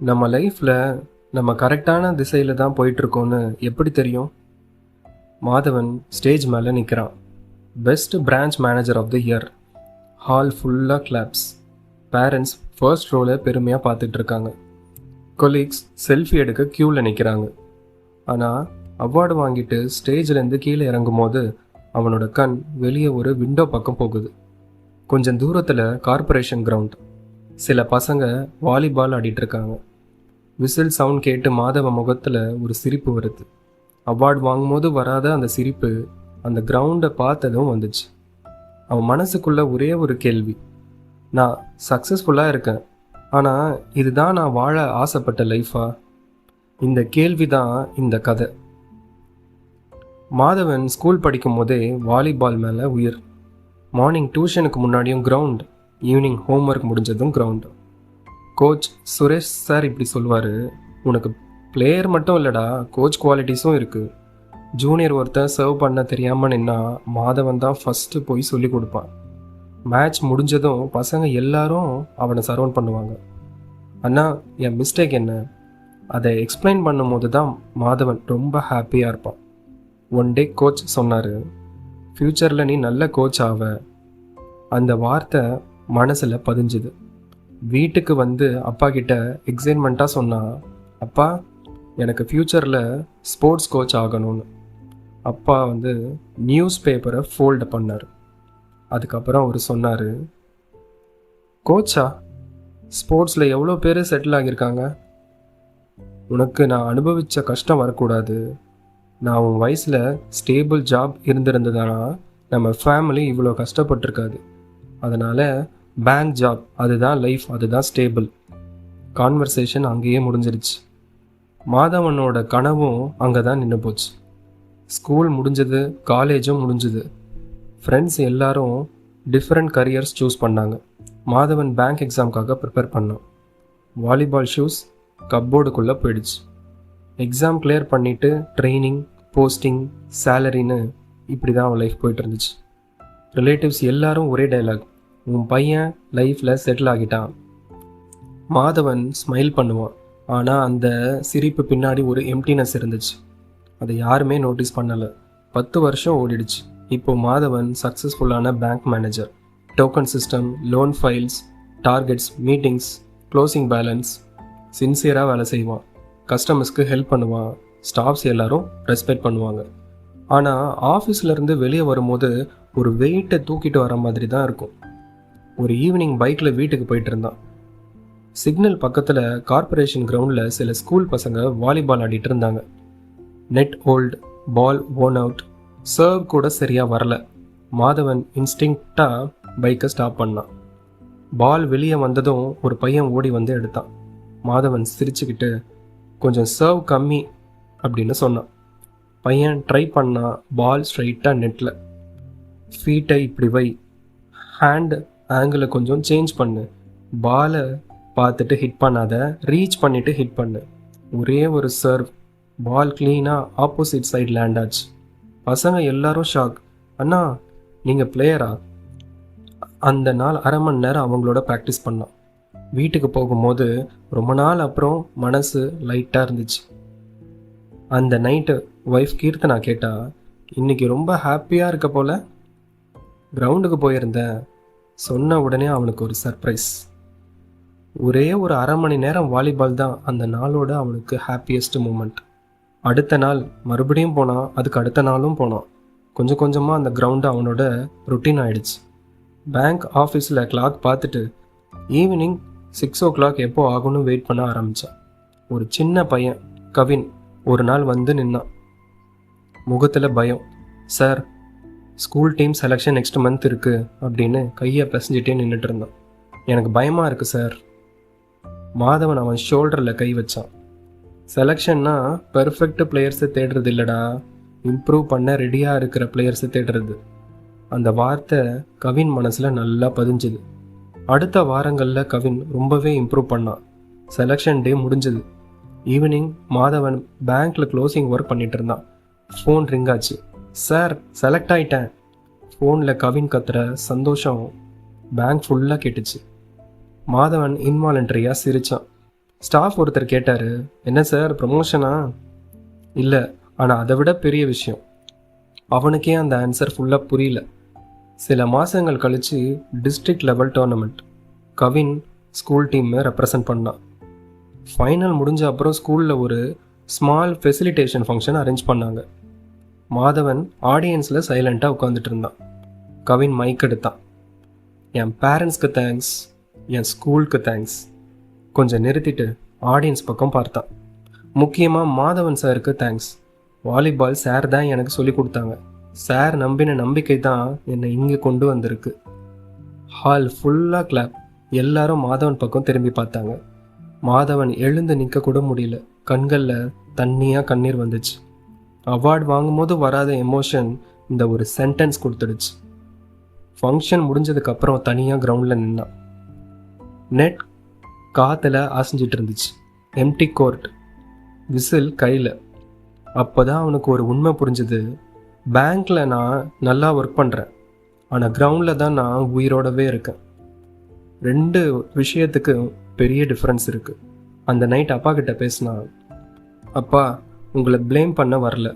நம்ம லைஃப்பில் நம்ம கரெக்டான திசையில் தான் போயிட்டுருக்கோன்னு எப்படி தெரியும்? மாதவன் ஸ்டேஜ் மேலே நிற்கிறான். Best branch manager of the year. Hall ஃபுல்லாக கிளாப்ஸ். பேரண்ட்ஸ் ஃபர்ஸ்ட் ரோவில் பெருமையாக பார்த்துட்ருக்காங்க. கொலீக்ஸ் செல்ஃபி எடுக்க க்யூவில் நிற்கிறாங்க. ஆனால் அவார்டு வாங்கிட்டு ஸ்டேஜ்லேருந்து கீழே இறங்கும் போது அவனோட கண் வெளியே ஒரு விண்டோ பக்கம் போகுது. கொஞ்சம் தூரத்தில் கார்ப்பரேஷன் கிரவுண்ட். சில பசங்க வாலிபால் ஆடிட்டுருக்காங்க. விசில் சவுண்ட் கேட்டு மாதவ முகத்தில் ஒரு சிரிப்பு வருது. அவார்டு வாங்கும்போது வராத அந்த சிரிப்பு அந்த கிரவுண்டை பார்த்ததும் வந்துச்சு. அவன் மனசுக்குள்ள ஒரே ஒரு கேள்வி, நான் சக்ஸஸ்ஃபுல்லாக இருக்கேன், ஆனால் இதுதான் நான் வாழ ஆசைப்பட்ட லைஃபா? இந்த கேள்வி தான் இந்த கதை. மாதவன் ஸ்கூல் படிக்கும் போதே வாலிபால் மேலே உயிர். மார்னிங் டியூஷனுக்கு முன்னாடியும் கிரவுண்ட், ஈவினிங் ஹோம்ஒர்க் முடிஞ்சதும் கிரவுண்டு. கோச் சுரேஷ் சார் இப்படி சொல்லுவார், உனக்கு பிளேயர் மட்டும் இல்லைடா, கோச் குவாலிட்டிஸும் இருக்குது. ஜூனியர் ஒருத்தன் சர்வ் பண்ண தெரியாமல் நின்னா மாதவன் தான் ஃபஸ்ட்டு போய் சொல்லி கொடுப்பான். மேட்ச் முடிஞ்சதும் பசங்க எல்லாரும் அவனை சரவுண்ட் பண்ணுவாங்க. அண்ணா என் மிஸ்டேக் என்ன, அதை எக்ஸ்பிளைன் பண்ணும்போது தான் மாதவன் ரொம்ப ஹாப்பியாக இருப்பான். ஒன் டே கோச் சொன்னார், ஃப்யூச்சரில் நீ நல்ல கோச் ஆவ. அந்த வார்த்தை மனசில் பதிஞ்சுது. வீட்டுக்கு வந்து அப்பா கிட்ட எக்ஸைட்மெண்ட்டாக சொன்னான், அப்பா எனக்கு ஃப்யூச்சரில் ஸ்போர்ட்ஸ் கோச் ஆகணும்னு. அப்பா வந்து நியூஸ் பேப்பரை ஃபோல்டு பண்ணார். அதுக்கப்புறம் அவர் சொன்னார், கோச்சா, ஸ்போர்ட்ஸில் எவ்வளோ பேர் செட்டில் ஆகியிருக்காங்க. உனக்கு நான் அனுபவித்த கஷ்டம் வரக்கூடாது. நான் உன் வயசில் ஸ்டேபிள் ஜாப் இருந்திருந்ததுனா நம்ம ஃபேமிலி இவ்வளோ கஷ்டப்பட்டிருக்காது. அதனால் பேங்க் ஜாப் அதுதான் லைஃப், அதுதான் ஸ்டேபிள். கான்வர்சேஷன் அங்கேயே முடிஞ்சிருச்சு. மாதவனோட கனவும் அங்கே தான் நின்று போச்சு. ஸ்கூல் முடிஞ்சது, காலேஜும் முடிஞ்சுது. ஃப்ரெண்ட்ஸ் எல்லாரும் டிஃப்ரெண்ட் கரியர்ஸ் சூஸ் பண்ணாங்க. மாதவன் பேங்க் எக்ஸாமுக்காக ப்ரிப்பேர் பண்ணான். வாலிபால் ஷூஸ் கப்போர்டுக்குள்ளே போயிடுச்சு. எக்ஸாம் கிளியர் பண்ணிவிட்டு ட்ரைனிங், போஸ்டிங், சேலரின்னு இப்படி தான் அவன் லைஃப் போயிட்டு இருந்துச்சு. ரிலேட்டிவ்ஸ் எல்லாரும் ஒரே டைலாக், உன் பையன் லைஃப்பில் செட்டில் ஆகிட்டான். மாதவன் ஸ்மைல் பண்ணுவான், ஆனால் அந்த சிரிப்பு பின்னாடி ஒரு எம்டினஸ் இருந்துச்சு. அதை யாருமே நோட்டீஸ் பண்ணலை. 10 வருஷம் ஓடிடுச்சு. இப்போது மாதவன் சக்ஸஸ்ஃபுல்லான bank manager. Token system, loan files, targets, meetings, closing balance. சின்சியராக வேலை செய்வான். கஸ்டமர்ஸ்க்கு ஹெல்ப் பண்ணுவான். ஸ்டாஃப்ஸ் எல்லாரும் ரெஸ்பெக்ட் பண்ணுவாங்க. ஆனால் ஆஃபீஸ்லேருந்து வெளியே வரும்போது ஒரு வெயிட்டை தூக்கிட்டு வர மாதிரி தான் இருக்கும். ஒரு ஈவினிங் பைக்கில் வீட்டுக்கு போயிட்டு இருந்தான். சிக்னல் பக்கத்தில் கார்ப்பரேஷன் கிரவுண்டில் சில ஸ்கூல் பசங்க வாலிபால் ஆடிட்டு இருந்தாங்க. நெட் ஹோல்டு, பால் ஓன் அவுட், சர்வ் கூட சரியாக வரல. மாதவன் இன்ஸ்டிங்க்டாக பைக்கை ஸ்டாப் பண்ணான். பால் வெளியே வந்ததும் ஒரு பையன் ஓடி வந்து எடுத்தான். மாதவன் சிரிச்சுக்கிட்டு, கொஞ்சம் சர்வ் கம்மி அப்படின்னு சொன்னான். பையன் ட்ரை பண்ணான். பால் ஸ்ட்ரைட்டாக நெட்டில். ஃபீட்டை இப்படி வை, ஹேண்ட் ஆங்கிளை கொஞ்சம் சேஞ்ச் பண்ணு, பாலை பார்த்துட்டு ஹிட் பண்ணாத, ரீச் பண்ணிவிட்டு ஹிட் பண்ணு. ஒரே ஒரு சர்வ், பால் க்ளீனாக ஆப்போசிட் சைட் லேண்ட் ஆச்சு. பசங்க எல்லாரும் ஷாக். அண்ணா நீங்கள் பிளேயரா? அந்த நாள் அரை மணி நேரம் அவங்களோட ப்ராக்டிஸ் பண்ணான். வீட்டுக்கு போகும்போது ரொம்ப நாள் அப்புறம் மனசு லைட்டாக இருந்துச்சு. அந்த நைட்டு ஒய்ஃப் கீர்த்தனா கேட்டா, இன்றைக்கி ரொம்ப ஹாப்பியாக இருக்க போல். கிரவுண்டுக்கு போயிருந்தேன். சொன்ன உடனே அவனுக்கு ஒரு சர்ப்ரைஸ். ஒரே ஒரு அரை மணி நேரம் வாலிபால் தான் அந்த நாளோட அவனுக்கு ஹாப்பியஸ்ட் மூமெண்ட். அடுத்த நாள் மறுபடியும் போனான். அதுக்கு அடுத்த நாளும் போனான். கொஞ்சம் கொஞ்சமாக அந்த கிரவுண்டு அவனோட ருட்டீன் ஆகிடுச்சு. பேங்க் ஆஃபீஸில் கிளாக் பார்த்துட்டு ஈவினிங் 6 o'clock எப்போ ஆகும்னு வெயிட் பண்ண ஆரம்பித்தான். ஒரு சின்ன பையன் கவின் ஒரு நாள் வந்து நின்னான். முகத்தில் பயம். Sir, school team selection next month இருக்குது அப்படின்னு கையை பிசைஞ்சிட்டே நின்றுட்டு இருந்தான். எனக்கு பயமாக இருக்குது சார். மாதவன் அவன் ஷோல்டரில் கை வச்சான். செலெக்ஷன்னா பெர்ஃபெக்ட் பிளேயர்ஸை தேடுறது இல்லைடா, இம்ப்ரூவ் பண்ண ரெடியாக இருக்கிற பிளேயர்ஸை தேடுறது. அந்த வார்த்தை கவின் மனசில் நல்லா பதிஞ்சுது. அடுத்த வாரங்களில் கவின் ரொம்பவே இம்ப்ரூவ் பண்ணான். செலெக்ஷன் டே முடிஞ்சது. ஈவினிங் மாதவன் பேங்க்கில் க்ளோசிங் ஒர்க் பண்ணிகிட்டு இருந்தான். ஃபோன் ரிங் ஆச்சு. சார், செலக்ட் ஆகிட்டேன். ஃபோனில் கவின் கத்துற சந்தோஷம் பேங்க் ஃபுல்லாக கேட்டுச்சு. மாதவன் இன்வாலண்டரியாக சிரித்தான். ஸ்டாஃப் ஒருத்தர் கேட்டார், என்ன சார் ப்ரமோஷனா? இல்லை, ஆனால் அதை விட பெரிய விஷயம். அவனுக்கே அந்த ஆன்சர் ஃபுல்லாக புரியல. சில மாதங்கள் கழித்து district level tournament Kavin school டீமை ரெப்ரசன்ட் பண்ணான். ஃபைனல் முடிஞ்ச அப்புறம் ஸ்கூலில் ஒரு ஸ்மால் ஃபெசிலிட்டேஷன் ஃபங்க்ஷன் அரேஞ்ச் பண்ணாங்க. மாதவன் ஆடியன்ஸில் சைலண்ட்டாக உட்காந்துட்டு இருந்தான். கவின் மைக் எடுத்தான். என் பேரண்ட்ஸ்க்கு தேங்க்ஸ், என் ஸ்கூலுக்கு தேங்க்ஸ். கொஞ்சம் நிறுத்திட்டு ஆடியன்ஸ் பக்கம் பார்த்தான். முக்கியமாக மாதவன் சாருக்கு தேங்க்ஸ். வாலிபால் சார் தான் எனக்கு சொல்லி கொடுத்தாங்க. சார் நம்பின நம்பிக்கை தான் என்னை இங்கே கொண்டு வந்திருக்கு. ஹால் ஃபுல்லாக கிளாப். எல்லாரும் மாதவன் பக்கம் திரும்பி பார்த்தாங்க. மாதவன் எழுந்து நிற்க கூட முடியல. கண்களில் தண்ணியாக கண்ணீர் வந்துச்சு. அவார்டு வாங்கும்போது வராத எமோஷன் இந்த ஒரு சென்டென்ஸ் கொடுத்துடுச்சு. ஃபங்க்ஷன் முடிஞ்சதுக்கப்புறம் தனியாக கிரவுண்டில் நின்னான். நெட் காற்றுல அசைஞ்சிட்டு இருந்துச்சு. எம்டி கோர்ட், விசில் கையில். அப்போ தான் அவனுக்கு ஒரு உண்மை புரிஞ்சுது. பேங்க்கில் நான் நல்லா ஒர்க் பண்ணுறேன், ஆனால் கிரவுண்டில் தான் நான் உயிரோடவே இருக்கேன். ரெண்டு விஷயத்துக்கு பெரிய டிஃப்ரென்ஸ் இருக்குது. அந்த நைட் அப்பா கிட்ட பேசினா, அப்பா உங்களை ப்ளேம் பண்ண வரல,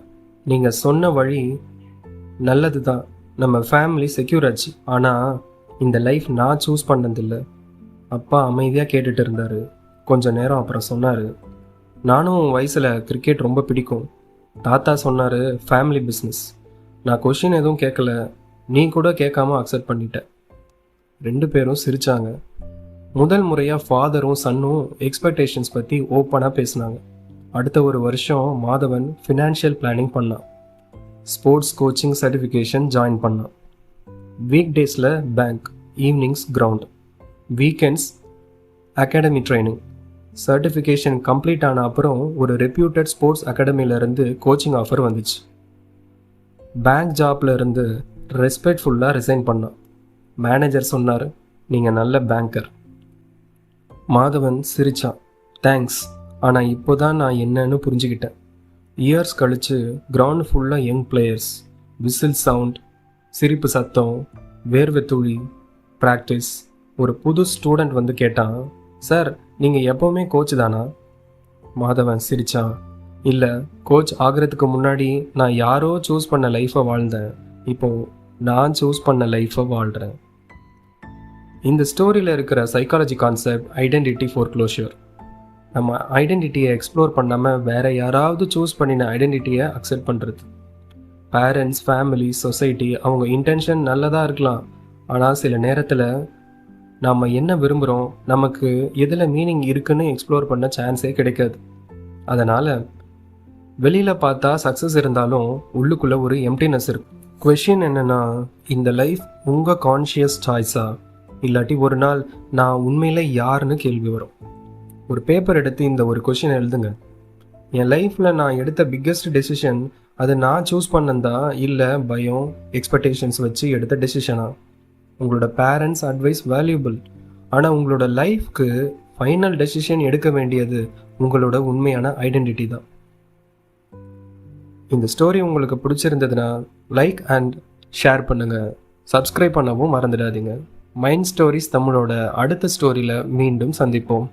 நீங்கள் சொன்ன வழி நல்லது தான், நம்ம ஃபேமிலி செக்யூர் ஆச்சு, ஆனால் இந்த லைஃப் நான் சூஸ் பண்ணதில்லை. அப்பா அமைதியாக கேட்டுட்டு இருந்தார். கொஞ்சம் நேரம் அப்புறம் சொன்னார், நானும் வயசில் கிரிக்கெட் ரொம்ப பிடிக்கும். தாத்தா சொன்னார் ஃபேமிலி பிஸ்னஸ். நான் கொஷின் எதுவும் கேட்கல, நீ கூட கேட்காம அக்செப்ட் பண்ணிட்ட. ரெண்டு பேரும் சிரித்தாங்க. முதல் முறையாக ஃபாதரும் சன்னும் எக்ஸ்பெக்டேஷன்ஸ் பற்றி ஓப்பனாக பேசினாங்க. அடுத்த ஒரு வருஷம் மாதவன் ஃபினான்ஷியல் பிளானிங் பண்ணான். ஸ்போர்ட்ஸ் கோச்சிங் சர்டிஃபிகேஷன் ஜாயின் பண்ணான். வீக் டேஸில் bank, evenings ground, weekends academy training. Certification complete ஆன அப்புறம் ஒரு ரெப்யூட்டட் ஸ்போர்ட்ஸ் அகாடமியிலேருந்து கோச்சிங் ஆஃபர் வந்துச்சு. பேங்க் ஜாப்ல இருந்து ரெஸ்பெக்ட்ஃபுல்லாக ரிசைன் பண்ணான். மேனேஜர் சொன்னார், நீங்கள் நல்ல பேங்கர். மாதவன் சிரித்தான், தேங்க்ஸ், ஆனால் இப்போ தான் நான் என்னன்னு புரிஞ்சுக்கிட்டேன். இயர்ஸ் கழித்து கிரவுண்ட் ஃபுல்லாக யங் பிளேயர்ஸ், விசில் சவுண்ட், சிரிப்பு சத்தம், வேர்வை துளி, ப்ராக்டிஸ். ஒரு புது ஸ்டூடெண்ட் வந்து கேட்டான், சார் நீங்கள் எப்போவுமே கோச் தானா? மாதவன் சிரித்தான், இல்லை, கோச் ஆகிறதுக்கு முன்னாடி நான் யாரோ சூஸ் பண்ண லைஃப்பை வாழ்ந்தேன், இப்போது நான் சூஸ் பண்ண லைஃப்பை வாழ்கிறேன். இந்த ஸ்டோரியில் இருக்கிற சைக்காலஜி கான்செப்ட் ஐடென்டிட்டி ஃபோர்க்ளோஷர். நம்ம ஐடென்டிட்டியை எக்ஸ்ப்ளோர் பண்ணாமல் வேறு யாராவது சூஸ் பண்ணின ஐடென்டிட்டியை அக்செப்ட் பண்ணுறது. பேரண்ட்ஸ், ஃபேமிலி, சொசைட்டி அவங்க இன்டென்ஷன் நல்லதாக இருக்கலாம், ஆனால் சில நேரத்தில் நாம் என்ன விரும்புகிறோம், நமக்கு எதில் மீனிங் இருக்குன்னு எக்ஸ்ப்ளோர் பண்ண சான்ஸே கிடைக்காது. அதனால் வெளியில் பார்த்தா சக்ஸஸ் இருந்தாலும் உள்ளுக்குள்ளே ஒரு எம்டினஸ் இருக்குது. கொஷின் என்னென்னா, இந்த லைஃப் உங்கள் கான்ஷியஸ் சாய்ஸா, இல்லாட்டி ஒரு நாள் நான் உண்மையில் யாருன்னு கேள்வி வரும். ஒரு பேப்பர் எடுத்து இந்த ஒரு கொஷின் எழுதுங்க. என் லைஃப்பில் நான் எடுத்த பிக்கெஸ்ட் டெசிஷன் அது நான் சூஸ் பண்ணதா, இல்லை பயம், எக்ஸ்பெக்டேஷன்ஸ் வச்சு எடுத்த டெசிஷனா? உங்களோட பேரண்ட்ஸ் அட்வைஸ் வேல்யூபிள், ஆனால் உங்களோட லைஃப்க்கு ஃபைனல் டெசிஷன் எடுக்க வேண்டியது உங்களோட உண்மையான ஐடென்டிட்டி தான். இந்த ஸ்டோரி உங்களுக்கு பிடிச்சிருந்ததுன்னா லைக் அண்ட் ஷேர் பண்ணுங்கள். சப்ஸ்கிரைப் பண்ணவும் மறந்துடாதீங்க. மைண்ட் ஸ்டோரிஸ் தமிழோட அடுத்த ஸ்டோரியில் மீண்டும் சந்திப்போம்.